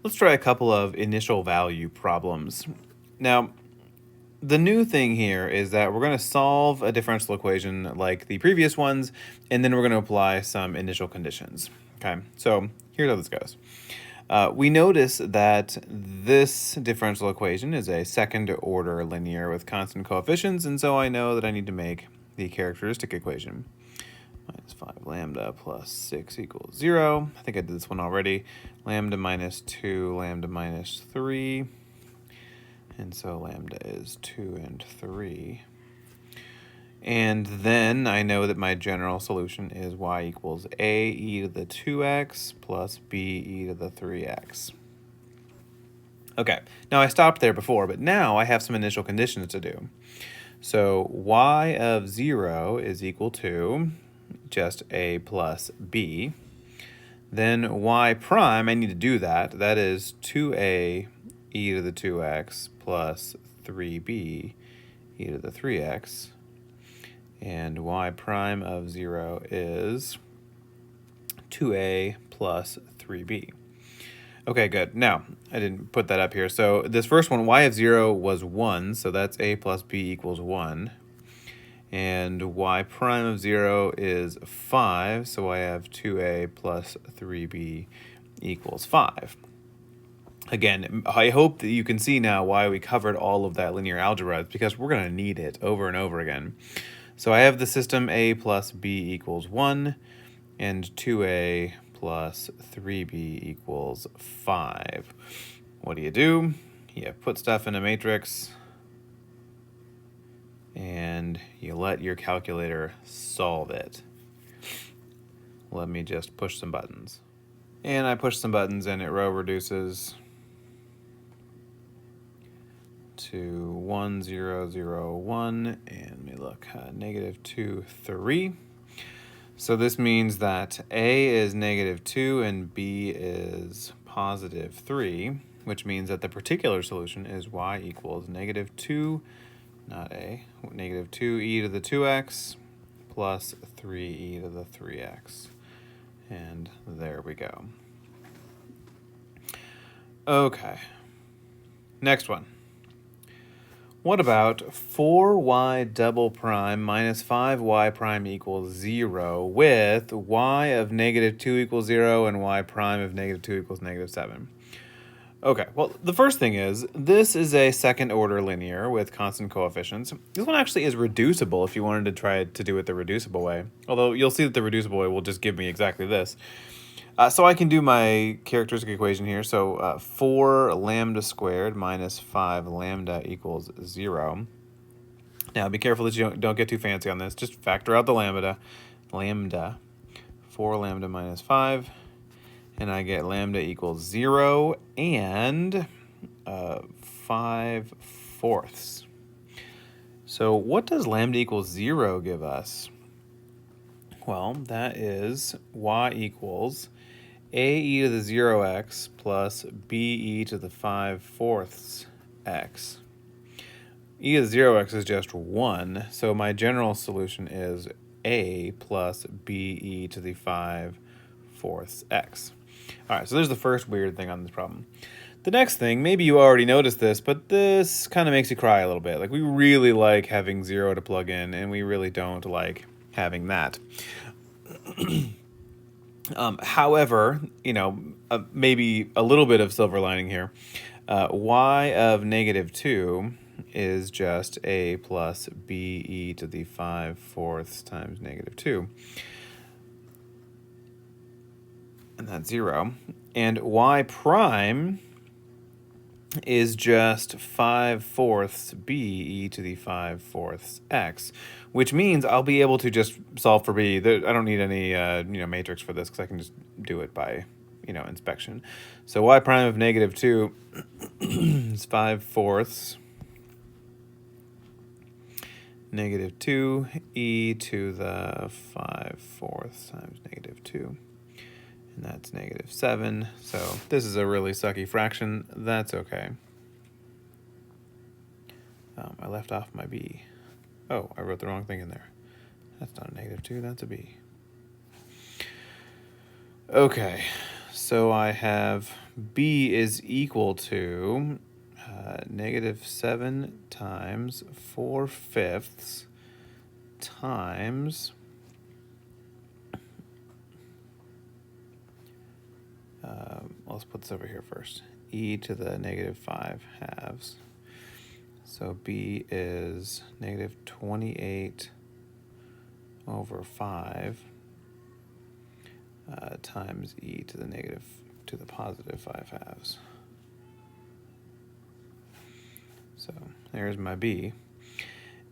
Let's try a couple of initial value problems. Now, the new thing here is that we're going to solve a differential equation like the previous ones, and then we're going to apply some initial conditions. Okay, so here's how this goes. We notice that this differential equation is a second order linear with constant coefficients, and so I know that I need to make the characteristic equation. Minus 5 lambda plus 6 equals 0. I think I did this one already. Lambda minus 2, lambda minus 3. And so lambda is 2 and 3. And then I know that my general solution is y equals a e to the 2x plus b e to the 3x. Okay, now I stopped there before, but now I have some initial conditions to do. So y of 0 is equal to just a plus b. Then y prime, I need to do that. That is 2a e to the 2x plus 3b e to the 3x. And y prime of 0 is 2a plus 3b. Okay, good. Now, I didn't put that up here. So this first one, y of 0 was 1, so that's a plus b equals 1. And y prime of 0 is 5, so I have 2a plus 3b equals 5. Again, I hope that you can see now why we covered all of that linear algebra. It's because we're going to need it over and over again. So I have the system a plus b equals 1, and 2a plus 3b equals 5. What do? You put stuff in a matrix, and you let your calculator solve it. Let me just push some buttons. And I push some buttons, and it row reduces to 1, 0, 0, 1, and let me look, negative 2, 3. So this means that a is negative 2 and b is positive 3, which means that the particular solution is y equals negative 2, not a, negative 2e to the 2x plus 3e to the 3x. And there we go. Okay, next one. What about 4y double prime minus 5y prime equals 0 with y of negative 2 equals 0 and y prime of negative 2 equals negative 7? Okay, well, the first thing is, this is a second order linear with constant coefficients. This one actually is reducible if you wanted to try to do it the reducible way. Although you'll see that the reducible way will just give me exactly this. So I can do my characteristic equation here. So 4 lambda squared minus 5 lambda equals 0. Now be careful that you don't get too fancy on this. Just factor out the lambda. 4 lambda minus 5. And I get lambda equals 0 and 5 fourths. So what does lambda equals 0 give us? Well, that is y equals a e to the 0x plus b e to the 5 fourths x. E to the 0x is just 1, so my general solution is a plus b e to the 5 fourths x. All right, so there's the first weird thing on this problem. The next thing, maybe you already noticed this, but this kind of makes you cry a little bit. Like, we really like having 0 to plug in, and we really don't like having that. However, maybe a little bit of silver lining here. Y of negative 2 is just a plus b e to the 5 fourths times negative 2. And that's 0. And y prime is just 5 fourths b e to the 5 fourths x, which means I'll be able to just solve for b. I don't need any matrix for this because I can just do it by inspection. So y prime of negative 2 is 5 fourths negative 2 e to the 5 fourths times negative 2. And that's negative 7. So this is a really sucky fraction. That's okay. I left off my b. Oh, I wrote the wrong thing in there. That's not a negative 2, that's a b. Okay, so I have b is equal to -7 times 4/5 times let's put this over here first. E to the -5/2. So b is -28 over 5 times e to the +5/2. So there's my b.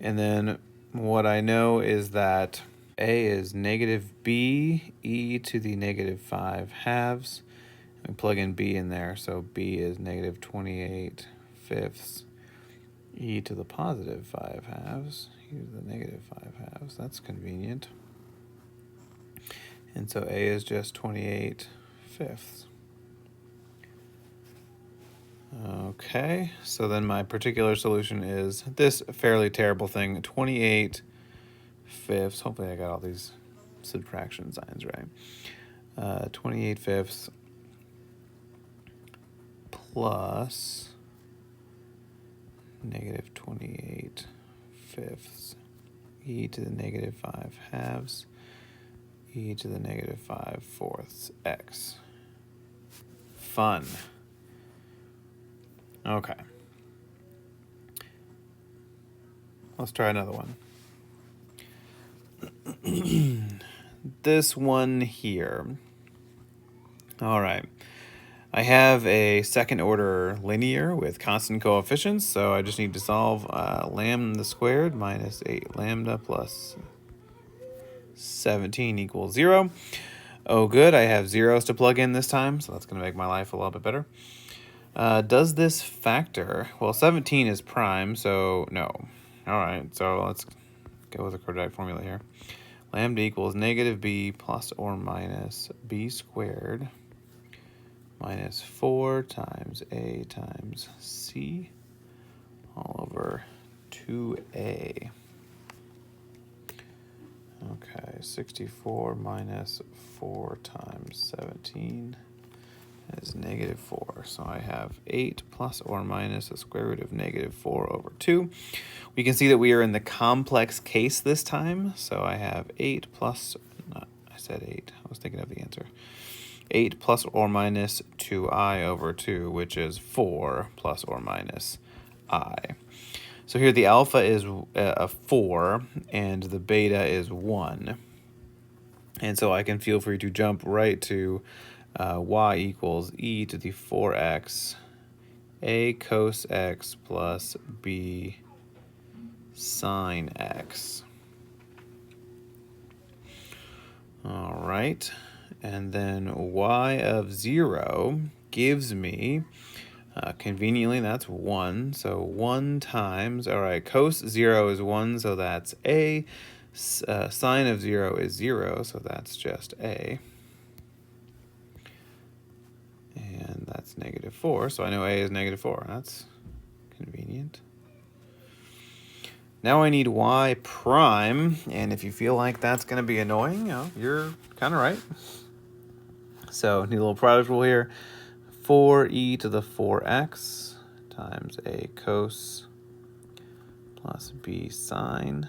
And then what I know is that a is -b e to the -5/2. We plug in b in there, so b is -28/5 e to the +5/2, e to the -5/2. That's convenient. And so a is just 28/5. Okay, so then my particular solution is this fairly terrible thing, 28/5. Hopefully I got all these subtraction signs right. 28/5 plus -28/5 e to the -5/2 e to the -5/4 x. Fun. Okay. Let's try another one. This one here. All right. I have a second order linear with constant coefficients, so I just need to solve lambda squared minus 8 lambda plus 17 equals 0. Oh, good. I have zeros to plug in this time, so that's going to make my life a little bit better. Does this factor? Well, 17 is prime, so no. All right, so let's go with the quadratic formula here. Lambda equals -b plus or minus b squared minus 4 times a times c all over 2a. Okay, 64 minus 4 times 17 is -4. So I have 8 plus or minus the square root of -4 over 2. We can see that we are in the complex case this time. So I have 8 plus, I said 8. I was thinking of the answer. 8 plus or minus 2i over 2, which is 4 plus or minus I. So here the alpha is a 4 and the beta is 1. And so I can feel free to jump right to y equals e to the 4x a cos x plus b sine x. All right. And then y of 0 gives me, conveniently, that's 1. So 1 times, all right, cos 0 is 1, so that's a. Sine of 0 is 0, so that's just a. And that's -4, so I know a is -4. That's convenient. Now I need y prime, and if you feel like that's going to be annoying, you're kind of right. So need a little product rule here. 4e to the 4x times a cos plus b sine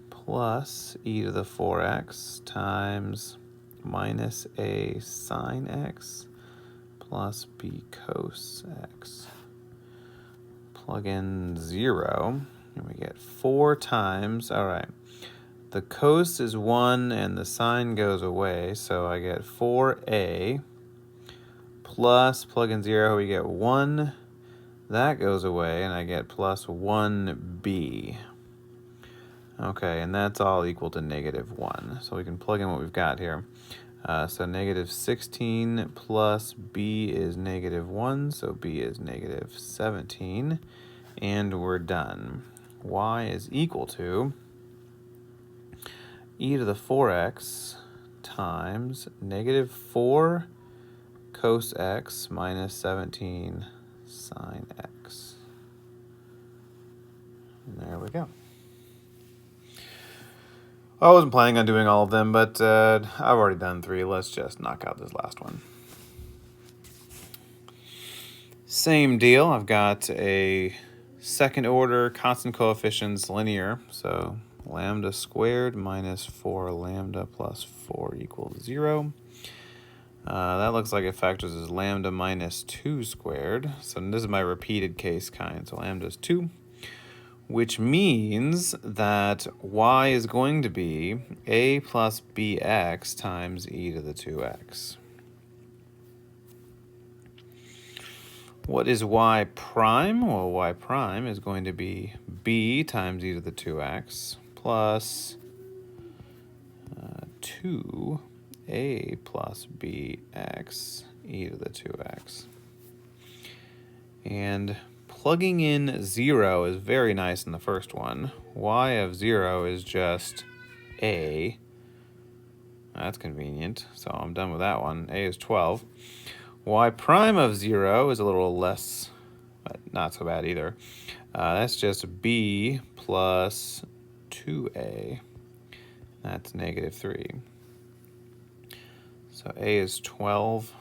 plus e to the 4x times minus a sine x plus b cos x. Plug in 0, and we get 4 times, all right, the cos is 1 and the sine goes away, so I get 4a plus, plug in 0, we get 1, that goes away, and I get plus 1b. Okay, and that's all equal to -1. So we can plug in what we've got here. So -16 plus b is -1, so b is -17, and we're done. Y is equal to e to the 4x times -4 cos x minus 17 sine x. And there we go. I wasn't planning on doing all of them, but I've already done 3. Let's just knock out this last one. Same deal. I've got a second order constant coefficients linear. So lambda squared minus 4 lambda plus 4 equals 0. That looks like it factors as lambda minus 2 squared. So this is my repeated case kind. So lambda is 2, which means that y is going to be a plus bx times e to the 2x. What is y prime? Well, y prime is going to be b times e to the 2x plus 2a plus bx e to the 2x. And plugging in 0 is very nice in the first one. Y of 0 is just a. That's convenient, so I'm done with that one. A is 12. Y prime of 0 is a little less, but not so bad either. That's just b plus 2a. That's negative 3. So a is 12.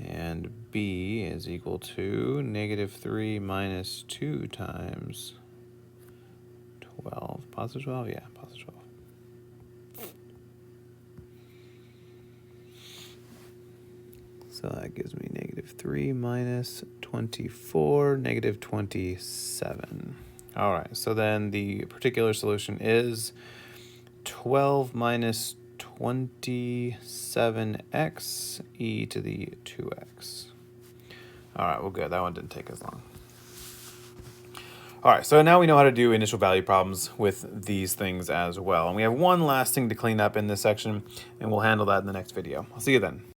And b is equal to negative 3 minus 2 times 12. Positive 12? Yeah, positive 12. So that gives me negative 3 minus 24, negative 27. All right, so then the particular solution is 12 minus 27x e to the 2x. All right, well, good. That one didn't take as long. All right, so now we know how to do initial value problems with these things as well. And we have one last thing to clean up in this section, and we'll handle that in the next video. I'll see you then.